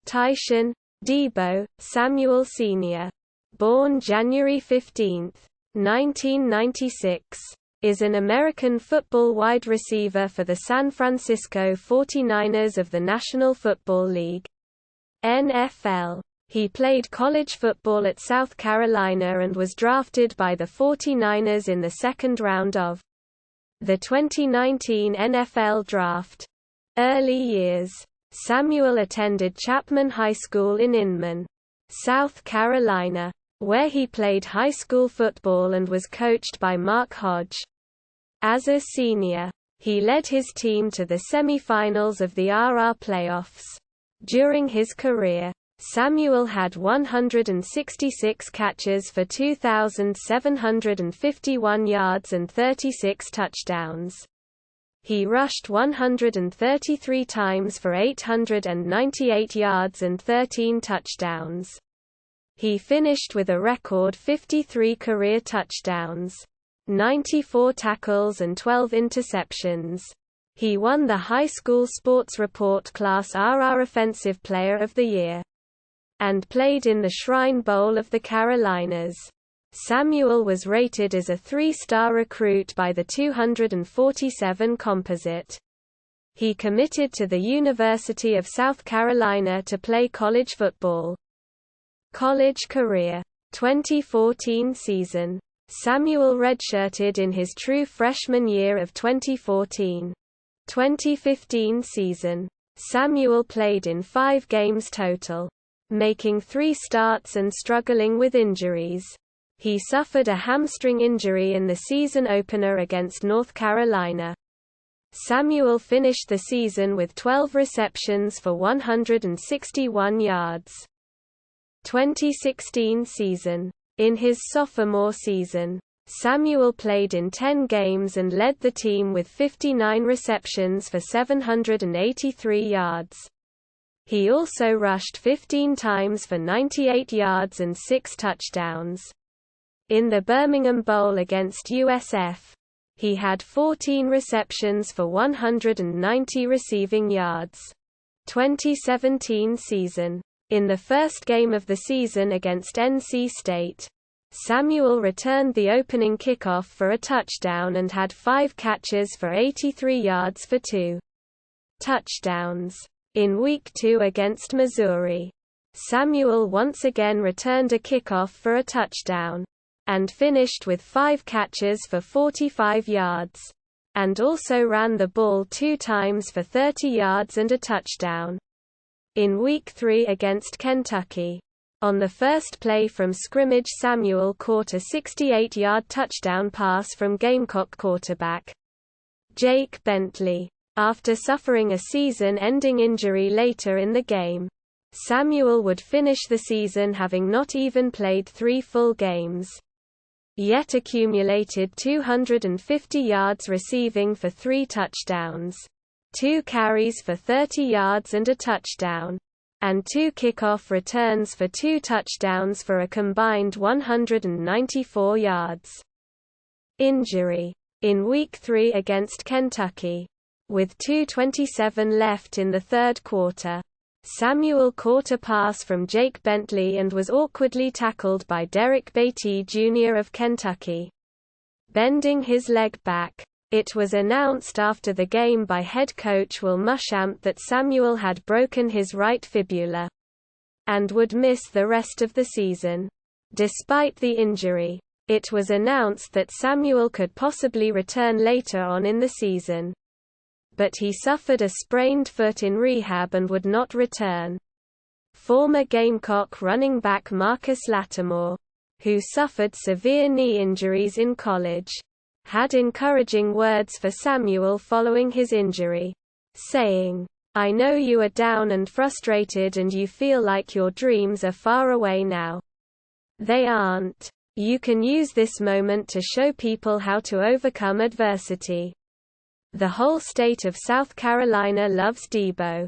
Tyson, Deebo Samuel Sr., born January 15, 1996, is an American football wide receiver for the San Francisco 49ers of the National Football League (NFL). He played college football at South Carolina and was drafted by the 49ers in the second round of the 2019 NFL Draft. Early years. Samuel attended Chapman High School in Inman, South Carolina, where he played high school football and was coached by Mark Hodge. As a senior, he led his team to the semifinals of the RR playoffs. During his career, Samuel had 166 catches for 2,751 yards and 36 touchdowns. He rushed 133 times for 898 yards and 13 touchdowns. He finished with a record 53 career touchdowns, 94 tackles and 12 interceptions. He won the High School Sports Report Class RR Offensive Player of the Year and played in the Shrine Bowl of the Carolinas. Samuel was rated as a 3-star recruit by the 247 Composite. He committed to the University of South Carolina to play college football. College career. 2014 season. Samuel redshirted in his true freshman year of 2014. 2015 season. Samuel played in 5 games total, making 3 starts and struggling with injuries. He suffered a hamstring injury in the season opener against North Carolina. Samuel finished the season with 12 receptions for 161 yards. 2016 season. In his sophomore season, Samuel played in 10 games and led the team with 59 receptions for 783 yards. He also rushed 15 times for 98 yards and 6 touchdowns. In the Birmingham Bowl against USF, he had 14 receptions for 190 receiving yards. 2017 season. In the first game of the season against NC State, Samuel returned the opening kickoff for a touchdown and had 5 catches for 83 yards for 2 touchdowns. In Week 2 against Missouri, Samuel once again returned a kickoff for a touchdown and finished with 5 catches for 45 yards, and also ran the ball 2 times for 30 yards and a touchdown. In Week 3 against Kentucky, on the first play from scrimmage, Samuel caught a 68-yard touchdown pass from Gamecock quarterback Jake Bentley. After suffering a season-ending injury later in the game, Samuel would finish the season having not even played 3 full games, yet accumulated 250 yards receiving for 3 touchdowns, 2 carries for 30 yards and a touchdown, and 2 kickoff returns for 2 touchdowns for a combined 194 yards. Injury. In Week 3 against Kentucky, with 2:27 left in the third quarter, Samuel caught a pass from Jake Bentley and was awkwardly tackled by Derek Beatty Jr. of Kentucky, bending his leg back. It was announced after the game by head coach Will Muschamp that Samuel had broken his right fibula and would miss the rest of the season. Despite the injury, it was announced that Samuel could possibly return later on in the season, but he suffered a sprained foot in rehab and would not return. Former Gamecock running back Marcus Lattimore, who suffered severe knee injuries in college, had encouraging words for Samuel following his injury, saying, "I know you are down and frustrated and you feel like your dreams are far away now. They aren't. You can use this moment to show people how to overcome adversity. The whole state of South Carolina loves Deebo."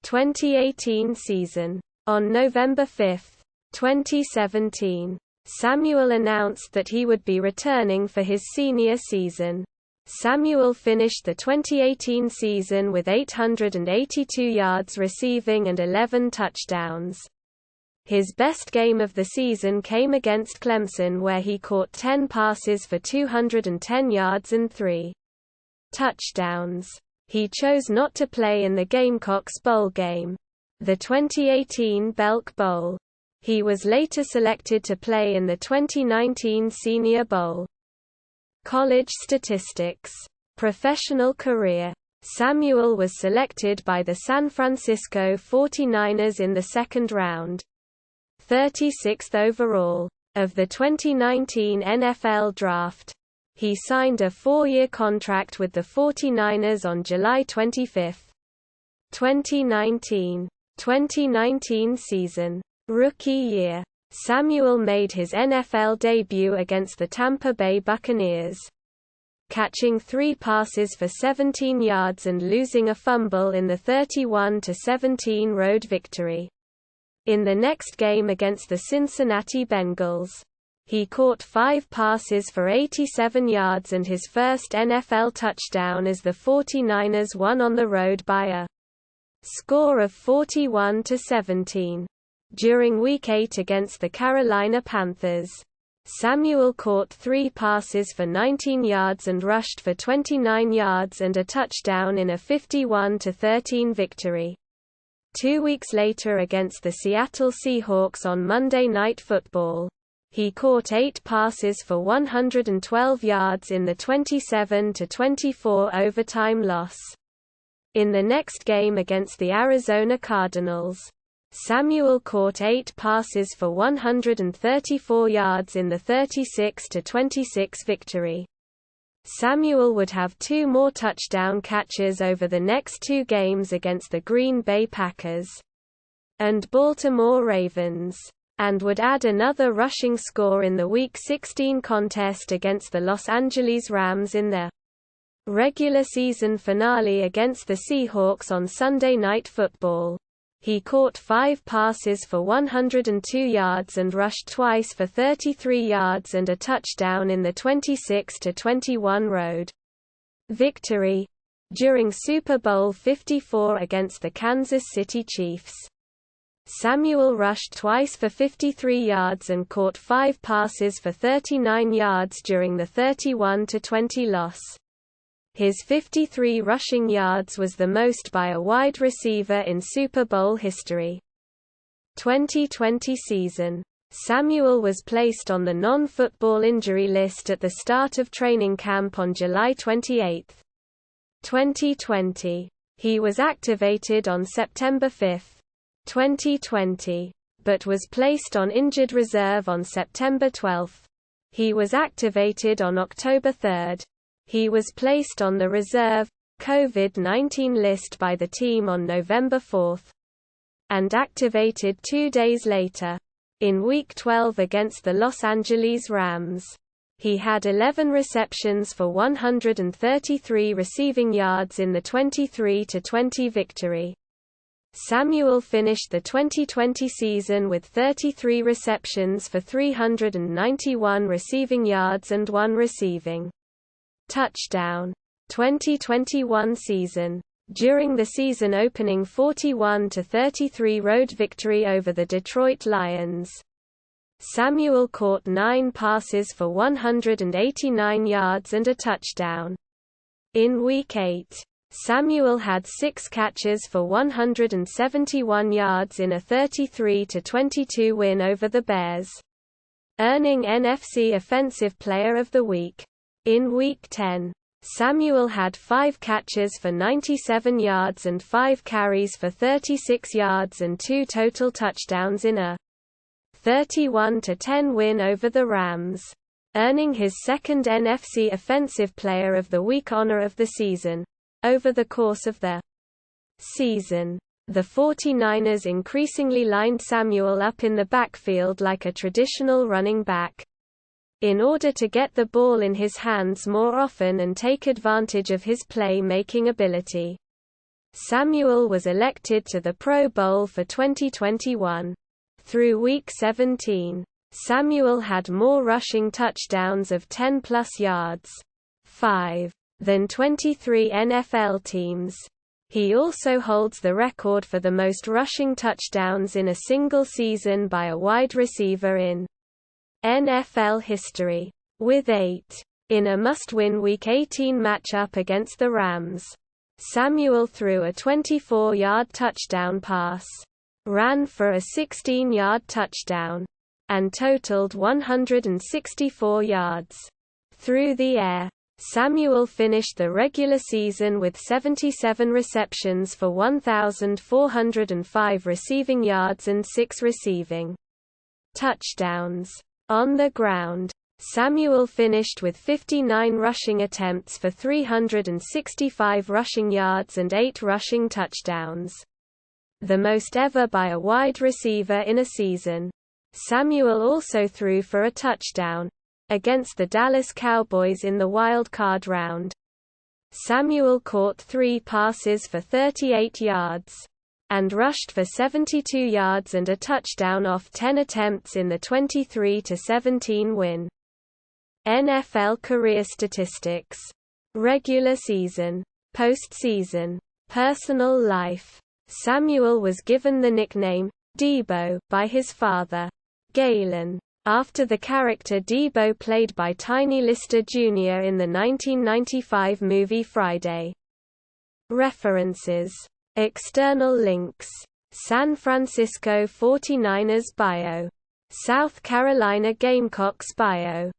2018 season. On November 5, 2017, Samuel announced that he would be returning for his senior season. Samuel finished the 2018 season with 882 yards receiving and 11 touchdowns. His best game of the season came against Clemson, where he caught 10 passes for 210 yards and 3 touchdowns. He chose not to play in the Gamecocks bowl game, the 2018 Belk Bowl. He was later selected to play in the 2019 Senior Bowl. College statistics. Professional career. Samuel was selected by the San Francisco 49ers in the second round, 36th overall, of the 2019 NFL Draft. He signed a 4-year contract with the 49ers on July 25. 2019 season. Rookie year. Samuel made his NFL debut against the Tampa Bay Buccaneers, catching 3 passes for 17 yards and losing a fumble in the 31-17 road victory. In the next game against the Cincinnati Bengals, he caught 5 passes for 87 yards and his first NFL touchdown as the 49ers won on the road by a score of 41-17. During Week 8 against the Carolina Panthers, Samuel caught 3 passes for 19 yards and rushed for 29 yards and a touchdown in a 51-13 victory. 2 weeks later against the Seattle Seahawks on Monday Night Football, he caught 8 passes for 112 yards in the 27-24 overtime loss. In the next game against the Arizona Cardinals, Samuel caught 8 passes for 134 yards in the 36-26 victory. Samuel would have 2 more touchdown catches over the next 2 games against the Green Bay Packers and Baltimore Ravens, and would add another rushing score in the Week 16 contest against the Los Angeles Rams in the regular season finale against the Seahawks on Sunday Night Football. He caught 5 passes for 102 yards and rushed twice for 33 yards and a touchdown in the 26-21 road victory during Super Bowl 54 against the Kansas City Chiefs. Samuel rushed twice for 53 yards and caught 5 passes for 39 yards during the 31-20 loss. His 53 rushing yards was the most by a wide receiver in Super Bowl history. 2020 season. Samuel was placed on the non-football injury list at the start of training camp on July 28, 2020. He was activated on September 5, 2020, but was placed on injured reserve on September 12. He was activated on October 3. He was placed on the reserve, COVID-19 list by the team on November 4, and activated 2 days later. In Week 12 against the Los Angeles Rams, he had 11 receptions for 133 receiving yards in the 23-20 victory. Samuel finished the 2020 season with 33 receptions for 391 receiving yards and 1 receiving touchdown. 2021 season. During the season-opening 41-33 road victory over the Detroit Lions, Samuel caught 9 passes for 189 yards and a touchdown. In Week 8, Samuel had 6 catches for 171 yards in a 33-22 win over the Bears, earning NFC Offensive Player of the Week. In Week 10, Samuel had 5 catches for 97 yards and 5 carries for 36 yards and 2 total touchdowns in a 31-10 win over the Rams, earning his second NFC Offensive Player of the Week honor of the season. Over the course of the season, the 49ers increasingly lined Samuel up in the backfield like a traditional running back. In order to get the ball in his hands more often and take advantage of his play-making ability, Samuel was elected to the Pro Bowl for 2021. Through Week 17, Samuel had more rushing touchdowns of 10-plus yards, 5 than 23 NFL teams. He also holds the record for the most rushing touchdowns in a single season by a wide receiver in NFL history, with 8. In a must-win Week 18 matchup against the Rams, Samuel threw a 24-yard touchdown pass, ran for a 16-yard touchdown, and totaled 164 yards through the air. Samuel finished the regular season with 77 receptions for 1,405 receiving yards and 6 receiving touchdowns. On the ground, Samuel finished with 59 rushing attempts for 365 rushing yards and 8 rushing touchdowns, the most ever by a wide receiver in a season. Samuel also threw for a touchdown against the Dallas Cowboys in the wild card round. Samuel caught 3 passes for 38 yards and rushed for 72 yards and a touchdown off 10 attempts in the 23-17 win. NFL career statistics. Regular season. Postseason. Personal life. Samuel was given the nickname Deebo by his father, Galen, after the character Deebo played by Tiny Lister Jr. in the 1995 movie Friday. References. External links. San Francisco 49ers bio. South Carolina Gamecocks bio.